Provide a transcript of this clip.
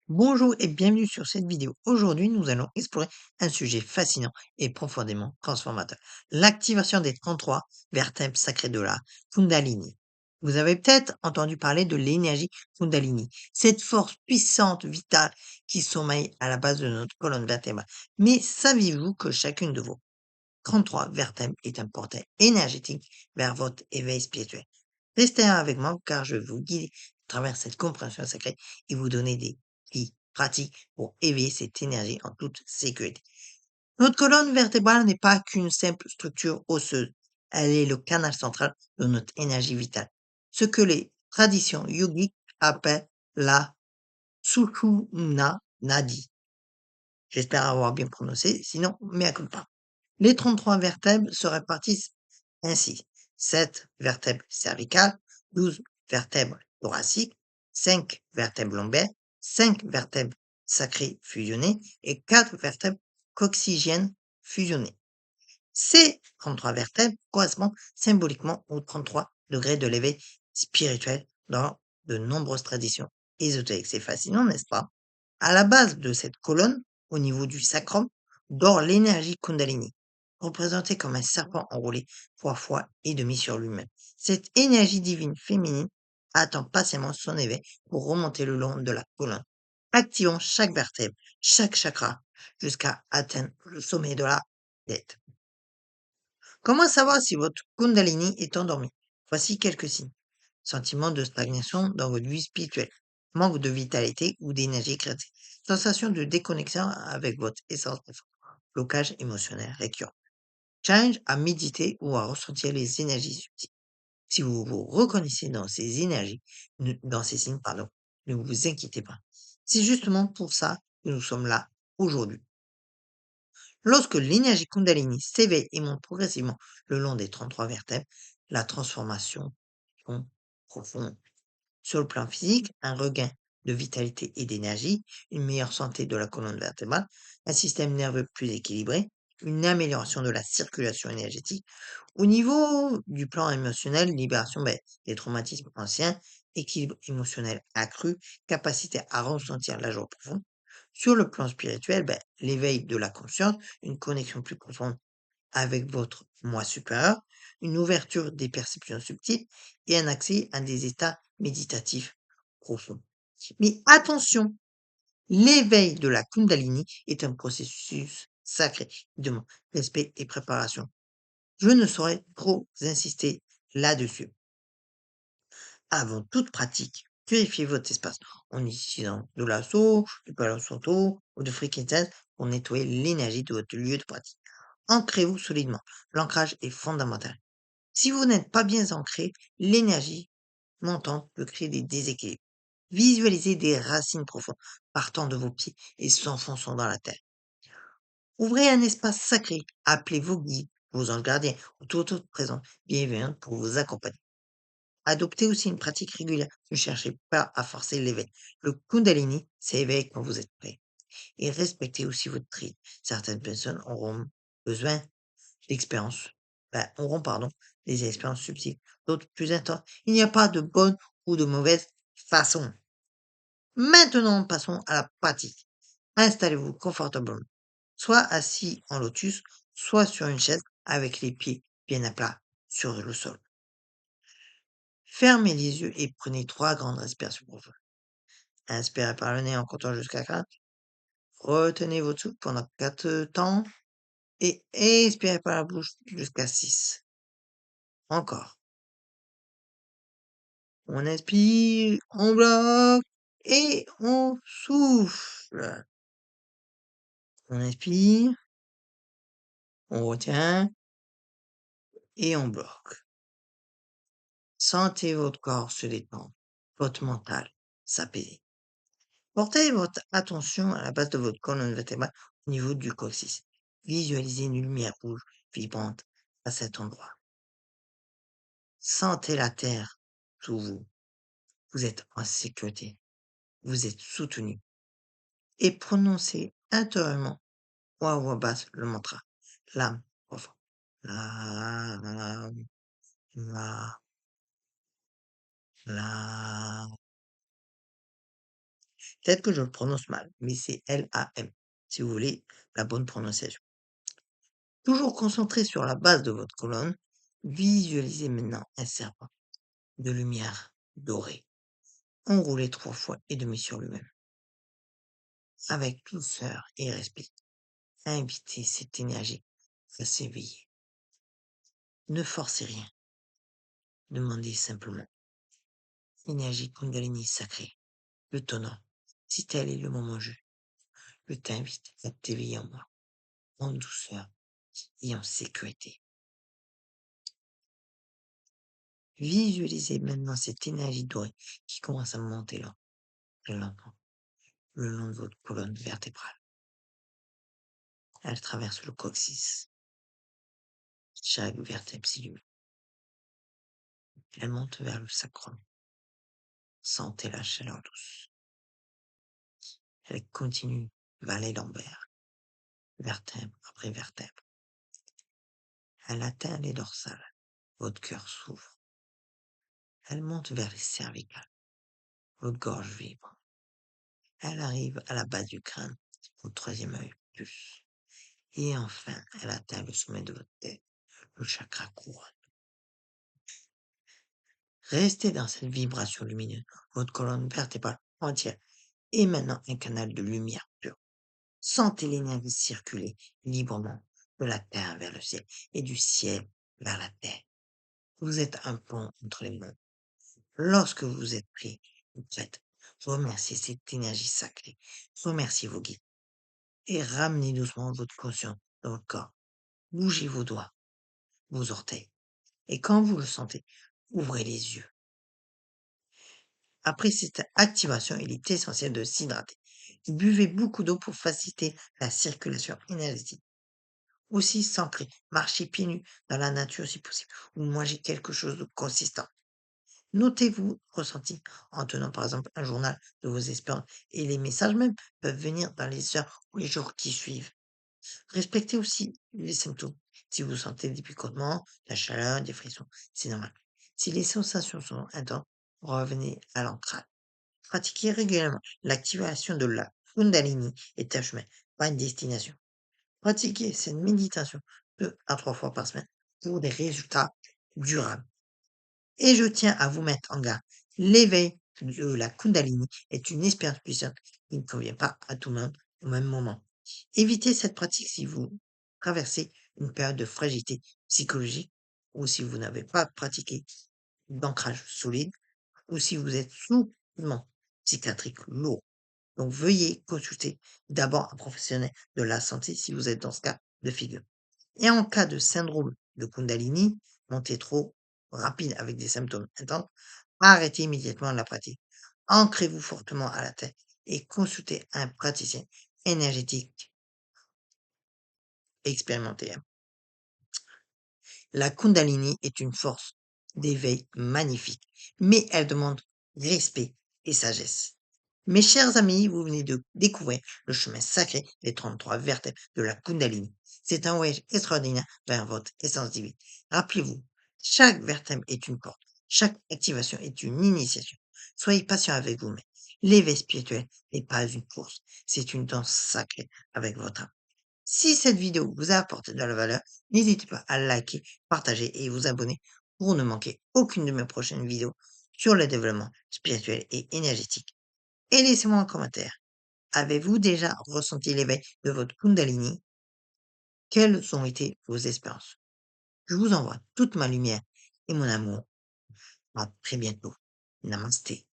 Bonjour et bienvenue sur cette vidéo. Aujourd'hui, nous allons explorer un sujet fascinant et profondément transformateur. L'activation des 33 vertèbres sacrées de la Kundalini. Vous avez peut-être entendu parler de l'énergie Kundalini, cette force puissante, vitale, qui sommeille à la base de notre colonne vertébrale. Mais saviez-vous que chacune de vos 33 vertèbres est un portail énergétique vers votre éveil spirituel? Restez là avec moi car je vais vous guider à travers cette compréhension sacrée et vous donner des clés pratiques pour éveiller cette énergie en toute sécurité. Notre colonne vertébrale n'est pas qu'une simple structure osseuse. Elle est le canal central de notre énergie vitale. Ce que les traditions yogiques appellent la Sushumna Nadi. J'espère avoir bien prononcé, sinon, mea culpa. Les 33 vertèbres se répartissent ainsi: 7 vertèbres cervicales, 12 vertèbres thoraciques, 5 vertèbres lombaires, 5 vertèbres sacrées fusionnées et 4 vertèbres coccygiennes fusionnées. Ces 33 vertèbres correspondent symboliquement aux 33 degrés de l'éveil spirituel dans de nombreuses traditions ésotériques. C'est fascinant, n'est-ce pas? À la base de cette colonne, au niveau du sacrum, dort l'énergie Kundalini, représentée comme un serpent enroulé 3 fois et demi sur lui-même. Cette énergie divine féminine attend patiemment son éveil pour remonter le long de la colonne, activant chaque vertèbre, chaque chakra, jusqu'à atteindre le sommet de la tête. Comment savoir si votre Kundalini est endormi? Voici quelques signes. Sentiment de stagnation dans votre vie spirituelle, manque de vitalité ou d'énergie créative, sensation de déconnexion avec votre essence profonde, blocage émotionnel récurrent, challenge à méditer ou à ressentir les énergies subtiles. Si vous vous reconnaissez dans ces énergies, dans ces signes, pardon, ne vous inquiétez pas. C'est justement pour ça que nous sommes là aujourd'hui. Lorsque l'énergie Kundalini s'éveille et monte progressivement le long des 33 vertèbres, la transformation est profonde. Sur le plan physique, un regain de vitalité et d'énergie, une meilleure santé de la colonne vertébrale, un système nerveux plus équilibré, une amélioration de la circulation énergétique. Au niveau du plan émotionnel, libération des traumatismes anciens, équilibre émotionnel accru, capacité à ressentir la joie profonde. Sur le plan spirituel, l'éveil de la conscience, une connexion plus profonde avec votre moi supérieur, une ouverture des perceptions subtiles et un accès à des états méditatifs profonds. Mais attention, l'éveil de la Kundalini est un processus sacré qui demande respect et préparation. Je ne saurais trop insister là-dessus. Avant toute pratique, purifiez votre espace en utilisant de l'assaut, du Palo Santo ou de Frankincense pour nettoyer l'énergie de votre lieu de pratique. Ancrez-vous solidement. L'ancrage est fondamental. Si vous n'êtes pas bien ancré, l'énergie montante peut créer des déséquilibres. Visualisez des racines profondes partant de vos pieds et s'enfonçant dans la terre. Ouvrez un espace sacré, appelez vos guides, vos anges gardiens ou toute autre présence bienveillante pour vous accompagner. Adoptez aussi une pratique régulière. Ne cherchez pas à forcer l'éveil. Le Kundalini s'éveille quand vous êtes prêt. Et respectez aussi votre tri. Certaines personnes auront besoin d'expériences, auront, pardon, des expériences subtiles, d'autres plus intenses. Il n'y a pas de bonne ou de mauvaise façon. Maintenant, passons à la pratique. Installez-vous confortablement, soit assis en lotus, soit sur une chaise avec les pieds bien à plat sur le sol. Fermez les yeux et prenez 3 grandes respirations profondes. Inspirez par le nez en comptant jusqu'à 4. Retenez votre souffle pendant 4 temps et expirez par la bouche jusqu'à 6. Encore. On inspire, on bloque et on souffle. On inspire, on retient et on bloque. Sentez votre corps se détendre, votre mental s'apaiser. Portez votre attention à la base de votre colonne vertébrale au niveau du coccyx. Visualisez une lumière rouge vibrante à cet endroit. Sentez la terre sous vous. Vous êtes en sécurité. Vous êtes soutenu. Et prononcez intérieurement ou à voix basse le mantra. L'âme profonde. L'âme, l'âme, l'âme. Peut-être que je le prononce mal, mais c'est LAM, si vous voulez la bonne prononciation. Toujours concentré sur la base de votre colonne, visualisez maintenant un serpent de lumière dorée, enroulé 3 fois et demi sur lui-même. Avec douceur et respect, invitez cette énergie à s'éveiller. Ne forcez rien, demandez simplement. Énergie Kundalini sacrée, le tonnant, si tel est le moment juste, je t'invite à t'éveiller en moi, en douceur et en sécurité. Visualisez maintenant cette énergie dorée qui commence à monter lentement, le long de votre colonne vertébrale. Elle traverse le coccyx, chaque vertèbre s'illumine. Elle monte vers le sacrum. Sentez la chaleur douce. Elle continue vers les lombaires, vertèbre après vertèbre. Elle atteint les dorsales. Votre cœur s'ouvre. Elle monte vers les cervicales. Votre gorge vibre. Elle arrive à la base du crâne, au troisième œil, plus. Et enfin, elle atteint le sommet de votre tête, le chakra couronne. Restez dans cette vibration lumineuse. Votre colonne vertébrale entière est maintenant un canal de lumière pure. Sentez l'énergie circuler librement de la terre vers le ciel et du ciel vers la terre. Vous êtes un pont entre les mondes. Lorsque vous êtes prêt ou prête, remerciez cette énergie sacrée. Remerciez vos guides et ramenez doucement votre conscience dans votre corps. Bougez vos doigts, vos orteils. Et quand vous le sentez, ouvrez les yeux. Après cette activation, il est essentiel de s'hydrater. Buvez beaucoup d'eau pour faciliter la circulation énergétique. Aussi s'ancrer, marchez pieds nus dans la nature si possible, ou mangez quelque chose de consistant. Notez-vous ressentis en tenant par exemple un journal de vos expériences et les messages même peuvent venir dans les heures ou les jours qui suivent. Respectez aussi les symptômes. Si vous sentez des picotements, de la chaleur, des frissons, c'est normal. Si les sensations sont intenses, revenez à l'ancrage. Pratiquez régulièrement. L'activation de la Kundalini est un chemin, pas une destination. Pratiquez cette méditation 2 à 3 fois par semaine pour des résultats durables. Et je tiens à vous mettre en garde. L'éveil de la Kundalini est une expérience puissante qui ne convient pas à tout le monde au même moment. Évitez cette pratique si vous traversez une période de fragilité psychologique ou si vous n'avez pas pratiqué d'ancrage solide ou si vous êtes sous traitement psychiatrique lourd. Donc veuillez consulter d'abord un professionnel de la santé si vous êtes dans ce cas de figure. Et en cas de syndrome de Kundalini, montée trop rapide avec des symptômes intenses, arrêtez immédiatement la pratique. Ancrez-vous fortement à la tête et consultez un praticien énergétique expérimenté. La Kundalini est une force d'éveil magnifique, mais elle demande respect et sagesse. Mes chers amis, vous venez de découvrir le chemin sacré des 33 vertèbres de la Kundalini. C'est un voyage extraordinaire vers votre essence divine. Rappelez-vous, chaque vertèbre est une porte, chaque activation est une initiation. Soyez patient avec vous-même. L'éveil spirituel n'est pas une course, c'est une danse sacrée avec votre âme. Si cette vidéo vous a apporté de la valeur, n'hésitez pas à liker, partager et vous abonner pour ne manquer aucune de mes prochaines vidéos sur le développement spirituel et énergétique. Et laissez-moi un commentaire. Avez-vous déjà ressenti l'éveil de votre Kundalini? Quelles ont été vos expériences? Je vous envoie toute ma lumière et mon amour. À très bientôt. Namasté.